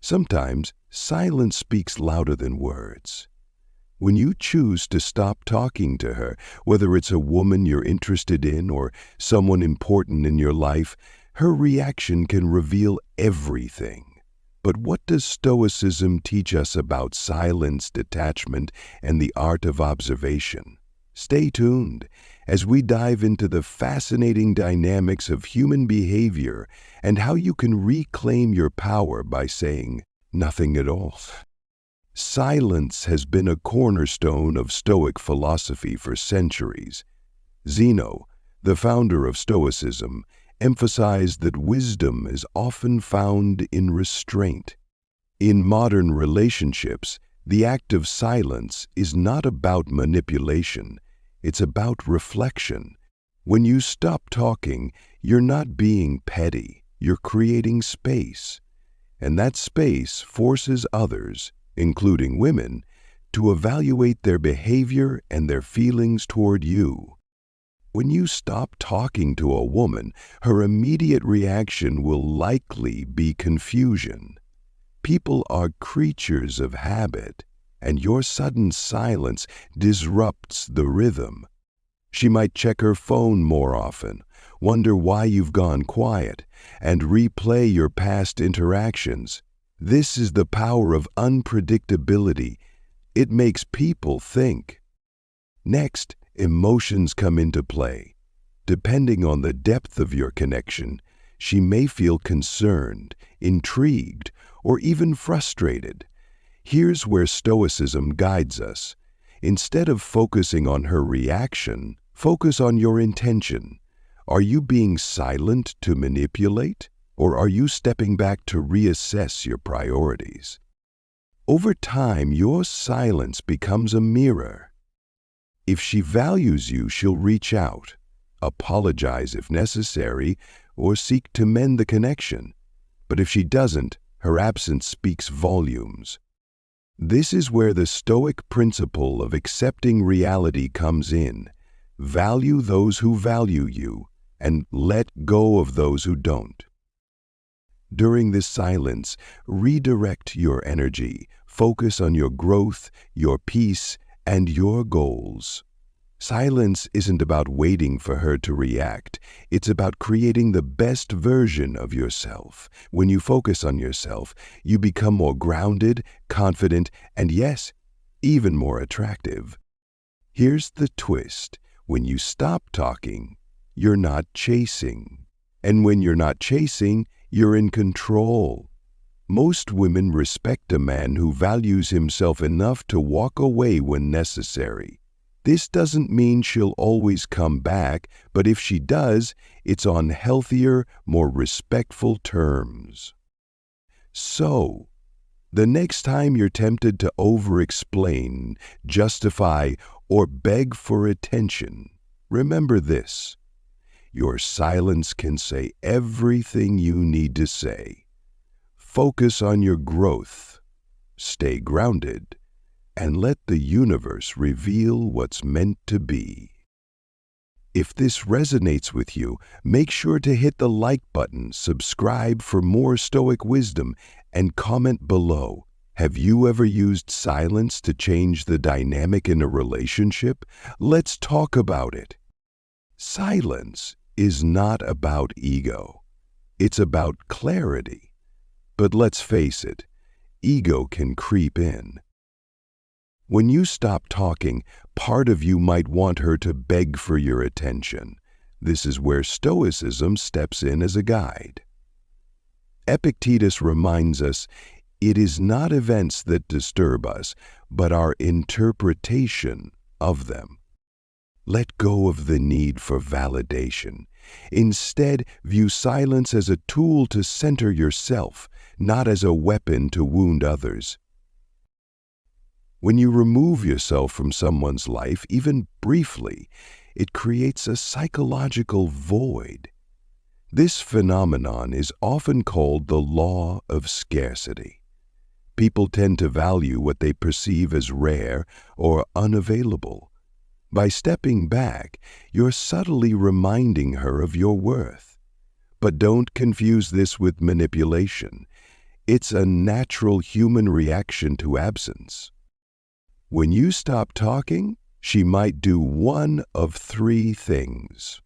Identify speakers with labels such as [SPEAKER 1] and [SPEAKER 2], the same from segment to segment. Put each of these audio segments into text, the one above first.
[SPEAKER 1] Sometimes silence speaks louder than words. When you choose to stop talking to her, whether it's a woman you're interested in or someone important in your life, her reaction can reveal everything. But what does Stoicism teach us about silence, detachment, and the art of observation? Stay tuned as we dive into the fascinating dynamics of human behavior and how you can reclaim your power by saying nothing at all. Silence has been a cornerstone of Stoic philosophy for centuries. Zeno, the founder of Stoicism, emphasized that wisdom is often found in restraint. In modern relationships, the act of silence is not about manipulation, it's about reflection. When you stop talking, you're not being petty, you're creating space. And that space forces others, including women, to evaluate their behavior and their feelings toward you. When you stop talking to a woman, her immediate reaction will likely be confusion. People are creatures of habit, and your sudden silence disrupts the rhythm. She might check her phone more often, wonder why you've gone quiet, and replay your past interactions. This is the power of unpredictability. It makes people think. Next, emotions come into play. Depending on the depth of your connection, she may feel concerned, intrigued, or even frustrated. Here's where Stoicism guides us. Instead of focusing on her reaction, focus on your intention. Are you being silent to manipulate, or are you stepping back to reassess your priorities? Over time, your silence becomes a mirror. If she values you, she'll reach out, apologize if necessary, or seek to mend the connection. But if she doesn't, her absence speaks volumes. This is where the Stoic principle of accepting reality comes in. Value those who value you, and let go of those who don't. During this silence, redirect your energy. Focus on your growth, your peace, and your goals. Silence isn't about waiting for her to react. It's about creating the best version of yourself. When you focus on yourself, you become more grounded, confident, and yes, even more attractive. Here's the twist. When you stop talking, you're not chasing. And when you're not chasing, you're in control. Most women respect a man who values himself enough to walk away when necessary. This doesn't mean she'll always come back, but if she does, it's on healthier, more respectful terms. So, the next time you're tempted to over-explain, justify, or beg for attention, remember this. Your silence can say everything you need to say. Focus on your growth, stay grounded, and let the universe reveal what's meant to be. If this resonates with you, make sure to hit the like button, subscribe for more Stoic wisdom, and comment below. Have you ever used silence to change the dynamic in a relationship? Let's talk about it. Silence is not about ego. It's about clarity. But let's face it, ego can creep in. When you stop talking, part of you might want her to beg for your attention. This is where Stoicism steps in as a guide. Epictetus reminds us, it is not events that disturb us, but our interpretation of them. Let go of the need for validation. Instead, view silence as a tool to center yourself, not as a weapon to wound others. When you remove yourself from someone's life, even briefly, it creates a psychological void. This phenomenon is often called the law of scarcity. People tend to value what they perceive as rare or unavailable. By stepping back, you're subtly reminding her of your worth. But don't confuse this with manipulation. It's a natural human reaction to absence. When you stop talking, she might do one of three things.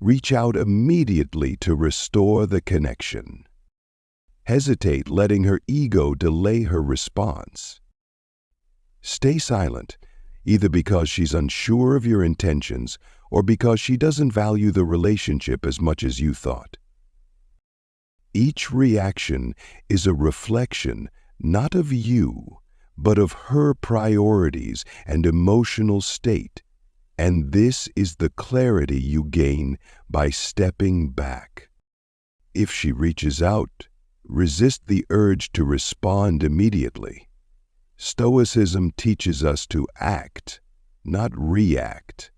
[SPEAKER 1] Reach out immediately to restore the connection. Hesitate, letting her ego delay her response. Stay silent, either because she's unsure of your intentions or because she doesn't value the relationship as much as you thought. Each reaction is a reflection not of you, but of her priorities and emotional state, and this is the clarity you gain by stepping back. If she reaches out, resist the urge to respond immediately. Stoicism teaches us to act, not react.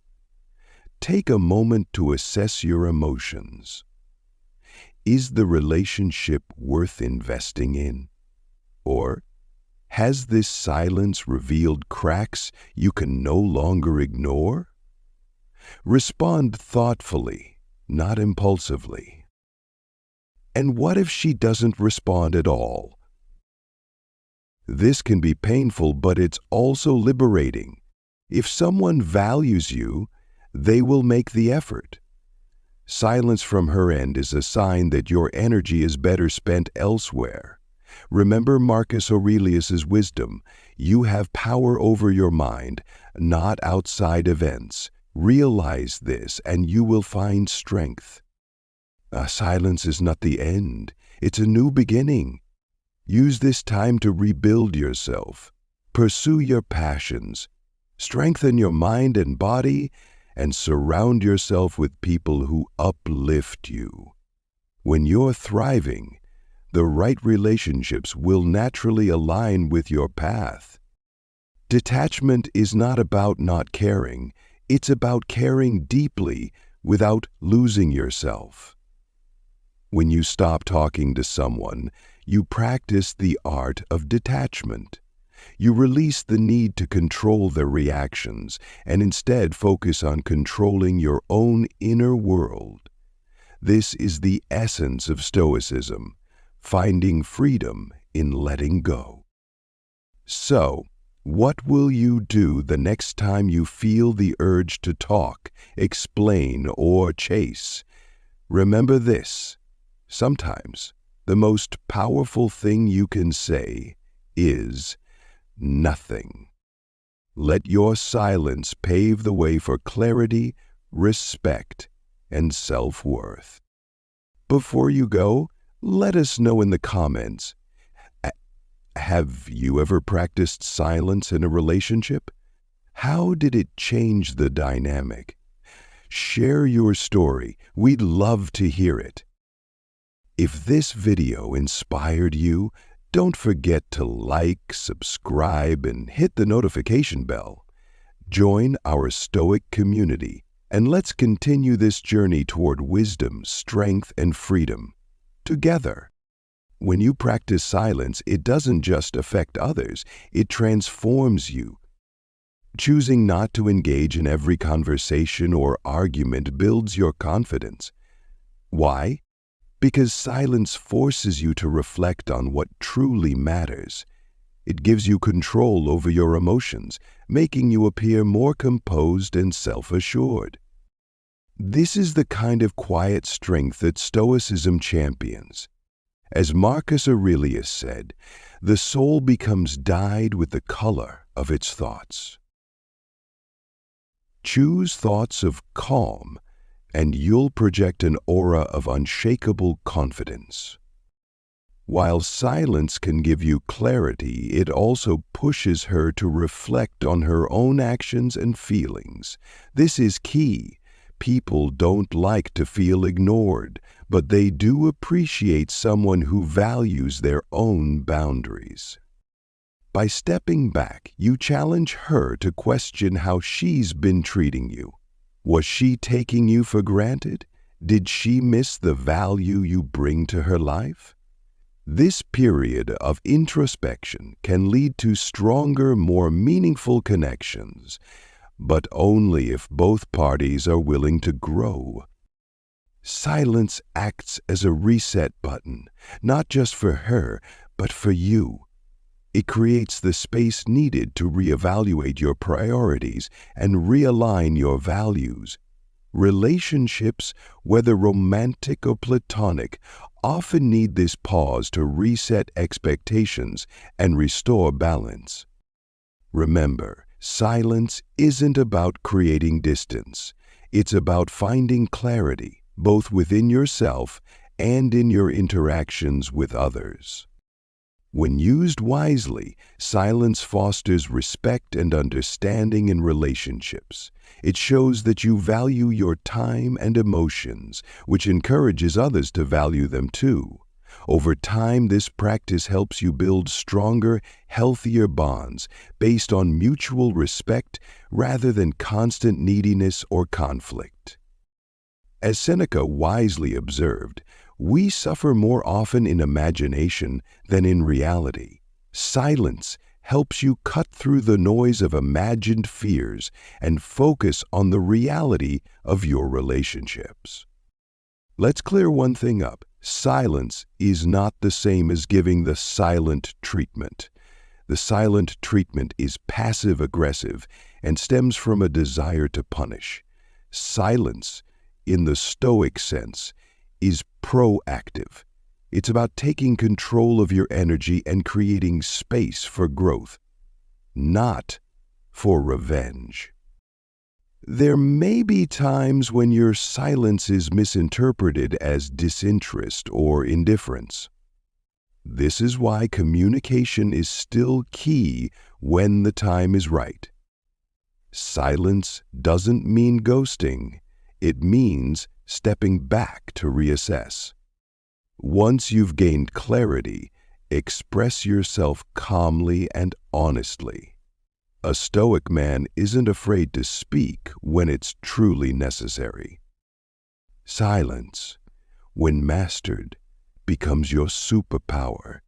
[SPEAKER 1] Take a moment to assess your emotions. Is the relationship worth investing in? Or has this silence revealed cracks you can no longer ignore? Respond thoughtfully, not impulsively. And what if she doesn't respond at all? This can be painful, but it's also liberating. If someone values you, they will make the effort. Silence from her end is a sign that your energy is better spent elsewhere. Remember Marcus Aurelius's wisdom: you have power over your mind, not outside events. Realize this and you will find strength. Silence is not the end, it's a new beginning. Use this time to rebuild yourself. Pursue your passions. Strengthen your mind and body, and surround yourself with people who uplift you. When you're thriving, the right relationships will naturally align with your path. Detachment is not about not caring, it's about caring deeply without losing yourself. When you stop talking to someone, you practice the art of detachment. You release the need to control their reactions and instead focus on controlling your own inner world. This is the essence of Stoicism, finding freedom in letting go. So, what will you do the next time you feel the urge to talk, explain, or chase? Remember this: sometimes the most powerful thing you can say is nothing. Let your silence pave the way for clarity, respect, and self-worth. Before you go, let us know in the comments, have you ever practiced silence in a relationship? How did it change the dynamic? Share your story. We'd love to hear it. If this video inspired you, don't forget to like, subscribe, and hit the notification bell. Join our Stoic community, and let's continue this journey toward wisdom, strength, and freedom together. When you practice silence, it doesn't just affect others, it transforms you. Choosing not to engage in every conversation or argument builds your confidence. Why? Because silence forces you to reflect on what truly matters. It gives you control over your emotions, making you appear more composed and self-assured. This is the kind of quiet strength that Stoicism champions. As Marcus Aurelius said, the soul becomes dyed with the color of its thoughts. Choose thoughts of calm, and you'll project an aura of unshakable confidence. While silence can give you clarity, it also pushes her to reflect on her own actions and feelings. This is key. People don't like to feel ignored, but they do appreciate someone who values their own boundaries. By stepping back, you challenge her to question how she's been treating you. Was she taking you for granted? Did she miss the value you bring to her life? This period of introspection can lead to stronger, more meaningful connections, but only if both parties are willing to grow. Silence acts as a reset button, not just for her, but for you. It creates the space needed to reevaluate your priorities and realign your values. Relationships, whether romantic or platonic, often need this pause to reset expectations and restore balance. Remember, silence isn't about creating distance. It's about finding clarity, both within yourself and in your interactions with others. When used wisely, silence fosters respect and understanding in relationships. It shows that you value your time and emotions, which encourages others to value them too. Over time, this practice helps you build stronger, healthier bonds based on mutual respect rather than constant neediness or conflict. As Seneca wisely observed, we suffer more often in imagination than in reality. Silence helps you cut through the noise of imagined fears and focus on the reality of your relationships. Let's clear one thing up. Silence is not the same as giving the silent treatment. The silent treatment is passive-aggressive and stems from a desire to punish. Silence, in the Stoic sense, is proactive. It's about taking control of your energy and creating space for growth, not for revenge. There may be times when your silence is misinterpreted as disinterest or indifference. This is why communication is still key when the time is right. Silence doesn't mean ghosting. It means stepping back to reassess. Once you've gained clarity, express yourself calmly and honestly. A Stoic man isn't afraid to speak when it's truly necessary. Silence, when mastered, becomes your superpower.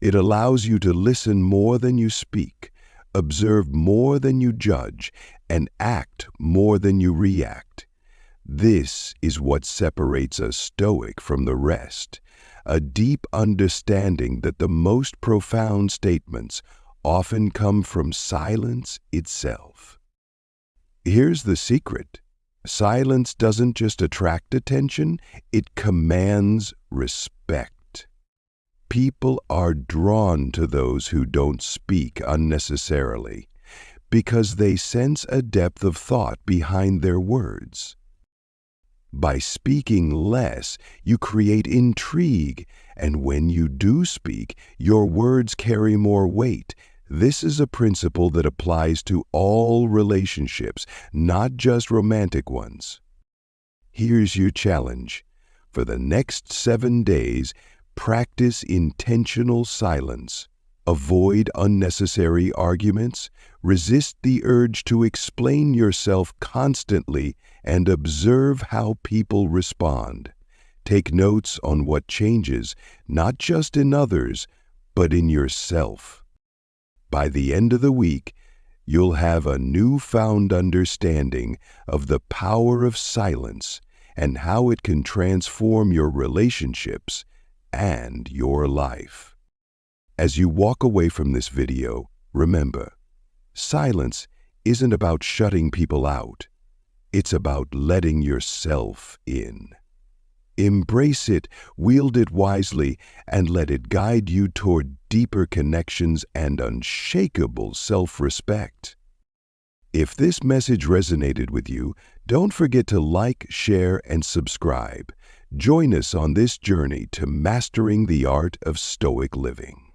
[SPEAKER 1] It allows you to listen more than you speak, observe more than you judge, and act more than you react. This is what separates a Stoic from the rest, a deep understanding that the most profound statements often come from silence itself. Here's the secret. Silence doesn't just attract attention, it commands respect. People are drawn to those who don't speak unnecessarily because they sense a depth of thought behind their words. By speaking less, you create intrigue, and when you do speak, your words carry more weight. This is a principle that applies to all relationships, not just romantic ones. Here's your challenge. For the next 7 days, practice intentional silence. Avoid unnecessary arguments, resist the urge to explain yourself constantly, and observe how people respond. Take notes on what changes, not just in others, but in yourself. By the end of the week, you'll have a newfound understanding of the power of silence and how it can transform your relationships and your life. As you walk away from this video, remember, silence isn't about shutting people out. It's about letting yourself in. Embrace it, wield it wisely, and let it guide you toward deeper connections and unshakable self-respect. If this message resonated with you, don't forget to like, share, and subscribe. Join us on this journey to mastering the art of Stoic living.